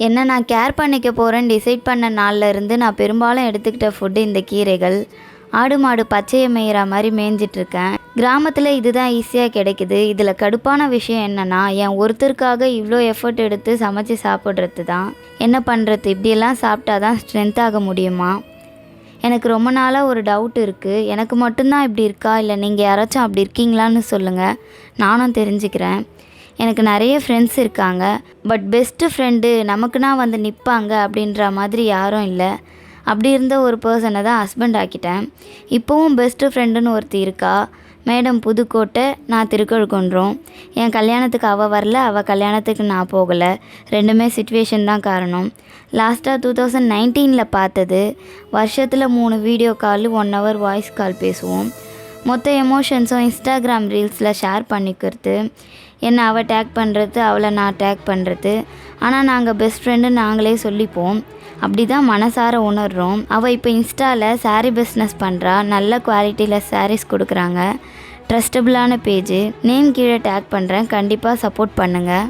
என்ன நான் கேர் பண்ணிக்க போகிறேன்னு டிசைட் பண்ண நாளில் இருந்து நான் பெரும்பாலும் எடுத்துக்கிட்ட ஃபுட்டு இந்த கீரைகள். ஆடு மாடு பச்சையை மேயிற மாதிரி மேய்ஞ்சிட்ருக்கேன். கிராமத்தில் இதுதான் ஈஸியாக கிடைக்குது. இதில் கடுப்பான விஷயம் என்னென்னா, என் ஒருத்தருக்காக இவ்வளோ எஃபர்ட் எடுத்து சமைச்சு சாப்பிட்றது தான். என்ன பண்ணுறது, இப்படியெல்லாம் சாப்பிட்டா தான் ஸ்ட்ரென்த் ஆக முடியுமா? எனக்கு ரொம்ப நாளாக ஒரு டவுட் இருக்குது. எனக்கு மட்டும்தான் இப்படி இருக்கா, இல்லை நீங்கள் யாராச்சும் அப்படி இருக்கீங்களான்னு சொல்லுங்கள், நானும் தெரிஞ்சுக்கிறேன். எனக்கு நிறைய ஃப்ரெண்ட்ஸ் இருக்காங்க, பட் பெஸ்ட்டு ஃப்ரெண்டு நமக்குன்னா வந்து நிற்பாங்க அப்படின்ற மாதிரி யாரும் இல்லை. அப்படி இருந்த ஒரு பர்சனை தான் ஹஸ்பண்ட் ஆக்கிட்டேன். இப்போவும் பெஸ்ட்டு ஃப்ரெண்டுன்னு ஒருத்தி இருக்கா. மேடம் புதுக்கோட்டை, நான் திருக்கழுக்குன்றம். என் கல்யாணத்துக்கு அவள் வரல, அவள் கல்யாணத்துக்கு நான் போகலை. ரெண்டுமே சிச்சுவேஷன் தான் காரணம். லாஸ்ட்டாக 2019 பார்த்தது. வருஷத்தில் 3 video call, 1 hour voice call பேசுவோம். மொத்த எமோஷன்ஸும் இன்ஸ்டாகிராம் ரீல்ஸில் ஷேர் பண்ணிக்கிறது. என்னை அவள் டேக் பண்ணுறது, அவளை நான் டேக் பண்ணுறது. ஆனால் நாங்கள் பெஸ்ட் ஃப்ரெண்டுன்னு நாங்களே சொல்லிப்போம். அப்படி தான் மனசார உணர்கிறோம். அவள் இப்போ இன்ஸ்டாவில் சாரீ பிஸ்னஸ் பண்ணுறா. நல்ல குவாலிட்டியில் சாரீஸ் கொடுக்குறாங்க. ட்ரஸ்டபுளான பேஜு. நேம் கீழே டேக் பண்ணுறேன், கண்டிப்பாக சப்போர்ட் பண்ணுங்கள்.